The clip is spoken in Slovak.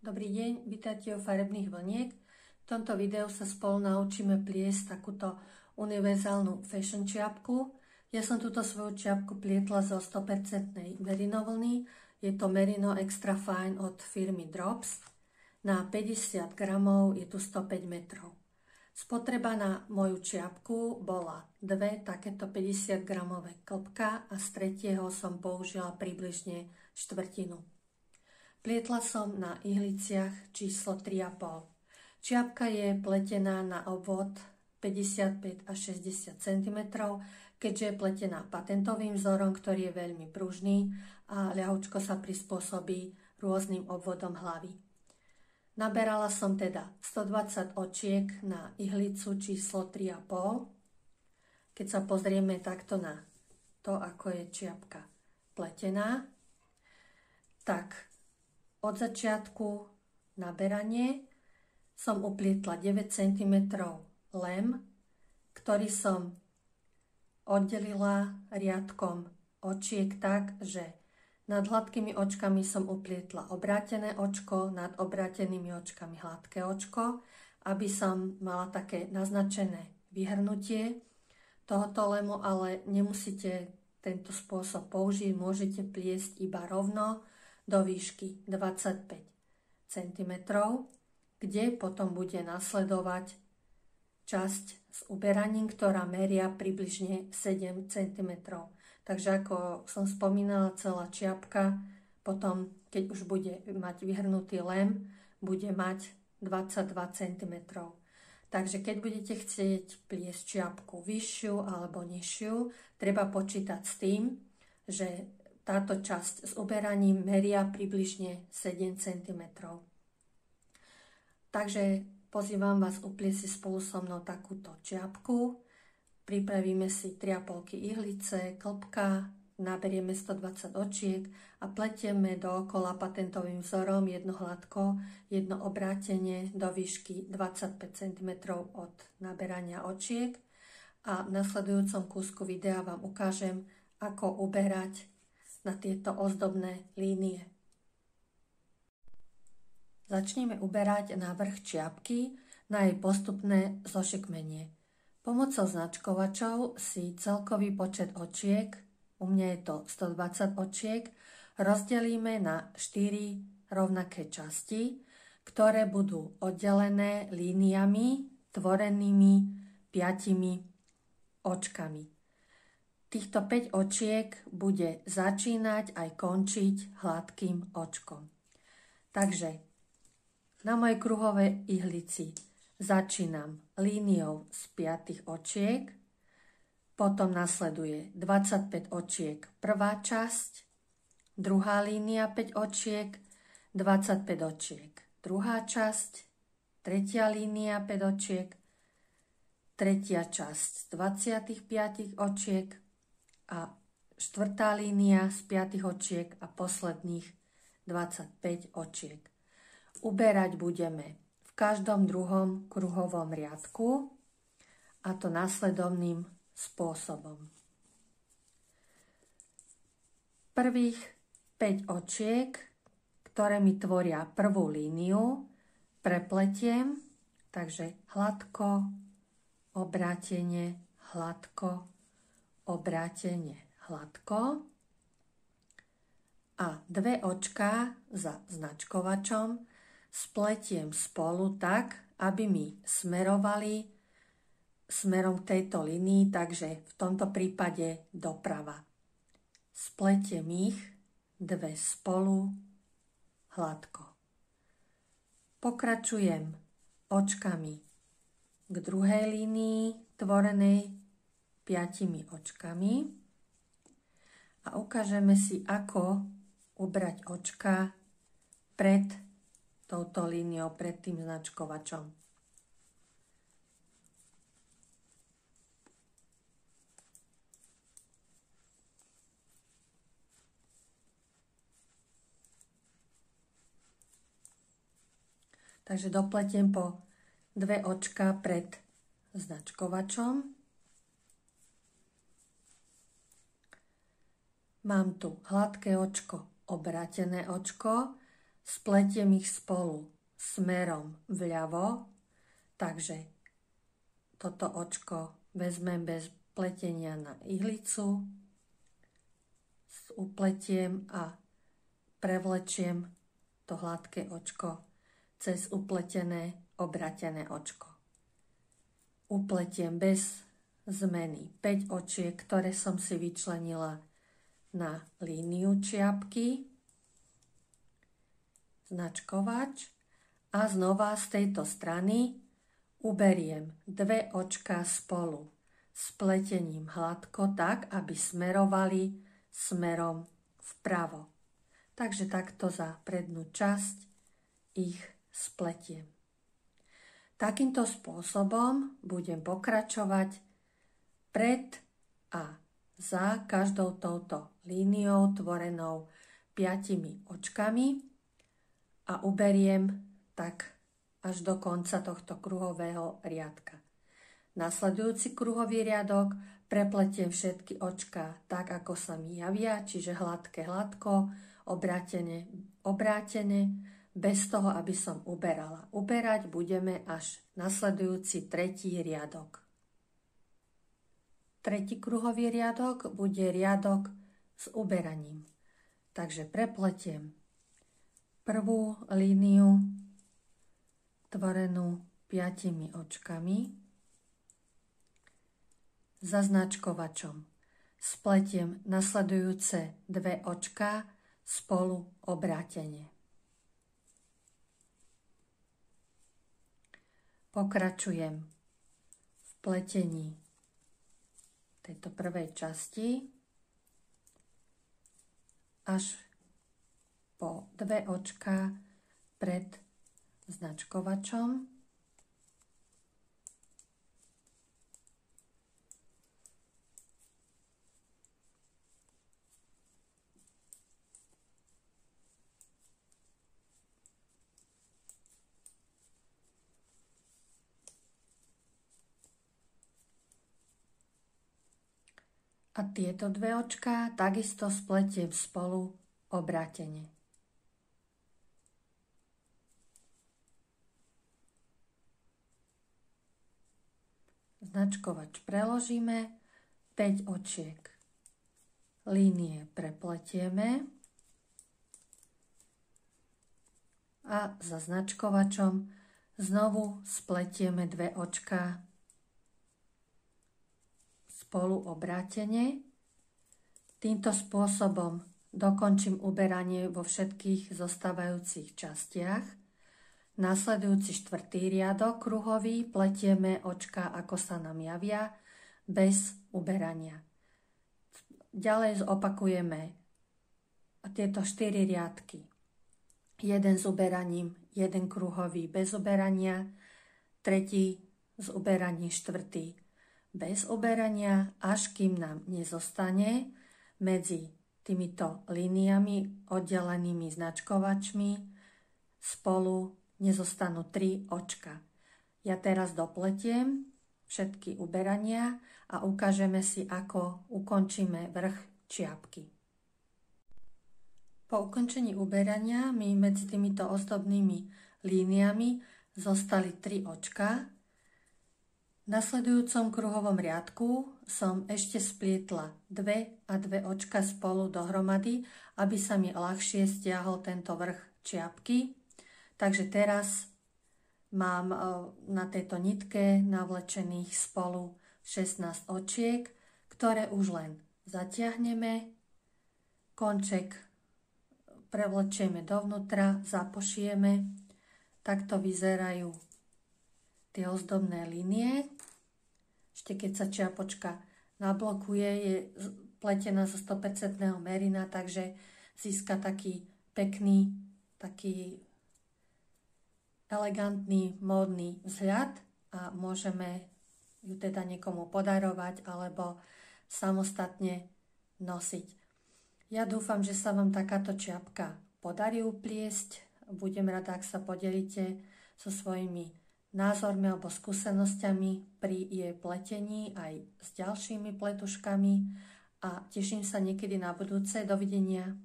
Dobrý deň, vítajte u farebných vlniek. V tomto videu sa spolu naučíme pliesť takúto univerzálnu fashion čiapku. Ja som túto svoju čiapku plietla zo 100% merino vlny. Je to merino extra fine od firmy Drops. Na 50 gramov je tu 105 metrov. Spotreba na moju čiapku bola dve takéto 50 gramové klpka a z tretieho som použila približne štvrtinu. Plietla som na ihliciach číslo 3,5. Čiapka je pletená na obvod 55 až 60 cm, keďže je pletená patentovým vzorom, ktorý je veľmi pružný a ľahučko sa prispôsobí rôznym obvodom hlavy. Naberala som teda 120 očiek na ihlicu číslo 3,5. Keď sa pozrieme takto na to, ako je čiapka pletená, tak od začiatku naberanie som uplietla 9 cm lem, ktorý som oddelila riadkom očiek tak, že nad hladkými očkami som uplietla obrátené očko, nad obrátenými očkami hladké očko, aby som mala také naznačené vyhrnutie tohoto lemu, ale nemusíte tento spôsob použiť, môžete pliesť iba rovno do výšky 25 cm, kde potom bude nasledovať časť s uberaním, ktorá meria približne 7 cm. Takže ako som spomínala, celá čiapka potom, keď už bude mať vyhrnutý lem, bude mať 22 cm. Takže keď budete chcieť pliesť čiapku vyššiu alebo nižšiu, treba počítať s tým, že táto časť s uberaním meria približne 7 cm. Takže pozývam vás upliesť si spolu so mnou takúto čiapku. Pripravíme si 3,5 ihlice, klpka, naberieme 120 očiek a pletieme dookola patentovým vzorom jedno hladko, jedno obrátenie do výšky 25 cm od naberania očiek. A v nasledujúcom kúsku videa vám ukážem, ako uberať na tieto ozdobné línie. Začneme uberať na vrch čiapky na jej postupné zošikmenie. Pomocou značkovačov si celkový počet očiek, u mňa je to 120 očiek, rozdelíme na 4 rovnaké časti, ktoré budú oddelené líniami tvorenými 5 očkami. Týchto 5 očiek bude začínať aj končiť hladkým očkom. Takže na mojej kruhovej ihlici začínam líniou z 5 očiek, potom nasleduje 25 očiek prvá časť, druhá línia 5 očiek, 25 očiek druhá časť, tretia línia 5 očiek, tretia časť z 25 očiek, a štvrtá línia z 5 očiek a posledných 25 očiek. Uberať budeme v každom druhom kruhovom riadku, a to nasledovným spôsobom. Prvých 5 očiek, ktoré mi tvoria prvú líniu, prepletiem, takže hladko, obrátenie, hladko, obrátenie, hladko, a 2 očká za značkovačom spletiem spolu tak, aby mi smerovali smerom k tejto línii, takže v tomto prípade doprava. Spletiem ich 2 spolu hladko. Pokračujem očkami k druhej línii tvorenej 5 očkami a ukážeme si, ako ubrať očka pred touto líniou, pred tým značkovačom. Takže dopletiem po 2 očka pred značkovačom. Mám tu hladké očko, obrátené očko spletiem ich spolu smerom vľavo, takže toto očko vezmem bez pletenia na ihlicu, upletiem a prevlečiem to hladké očko cez upletené, obratené očko. Upletiem bez zmeny 5 očiek, ktoré som si vyčlenila na líniu čiapky, značkovač, a znova z tejto strany uberiem 2 očká spolu s pletením hladko tak, aby smerovali smerom vpravo. Takže takto za prednú časť ich spletiem. Takýmto spôsobom budem pokračovať pred a za každou touto líniou tvorenou 5 očkami a uberiem tak až do konca tohto kruhového riadka. Nasledujúci kruhový riadok prepletiem všetky očká tak, ako sa mi javia, čiže hladké hladko, obrátené, bez toho, aby som uberala. Uberať budeme až nasledujúci tretí riadok. Tretí kruhový riadok bude riadok s uberaním. Takže prepletiem prvú líniu tvorenú 5 očkami. Za značkovačom spletiem nasledujúce 2 očká spolu obrátene. Pokračujem v pletení tejto prvej časti až po 2 očká pred značkovačom. A tieto 2 očká takisto spletiem spolu obrátene. Značkovač preložíme, 5 očiek. Línie prepletieme a za značkovačom znovu spletieme 2 očká spolu obrátene. Týmto spôsobom dokončím uberanie vo všetkých zostávajúcich častiach. Nasledujúci 4. riadok kruhový pletieme očka, ako sa nám javia, bez uberania. Ďalej zopakujeme tieto 4 riadky. Jeden s uberaním, jeden kruhový bez uberania, tretí s uberaním, 4. bez uberania, až kým nám nezostane medzi týmito líniami oddelenými značkovačmi spolu nezostanú 3 očka. Ja teraz dopletiem všetky uberania a ukážeme si, ako ukončíme vrch čiapky. Po ukončení uberania mi medzi týmito ozdobnými líniami zostali 3 očka. V nasledujúcom kruhovom riadku som ešte splietla 2 a 2 očka spolu dohromady, aby sa mi ľahšie stiahol tento vrch čiapky. Takže teraz mám na tejto nitke navlečených spolu 16 očiek, ktoré už len zatiahneme, konček prevlečieme dovnútra, zapošijeme. Takto vyzerajú tie ozdobné línie. Ešte keď sa čiapočka nablokuje, je pletená zo 100% merina, takže získa taký pekný, taký elegantný, módny vzhľad a môžeme ju teda niekomu podarovať alebo samostatne nosiť. Ja dúfam, že sa vám takáto čiapka podarí upliesť. Budem rada, ak sa podelíte so svojimi názormi alebo skúsenosťami pri jej pletení aj s ďalšími pletuškami a teším sa niekedy na budúce. Dovidenia.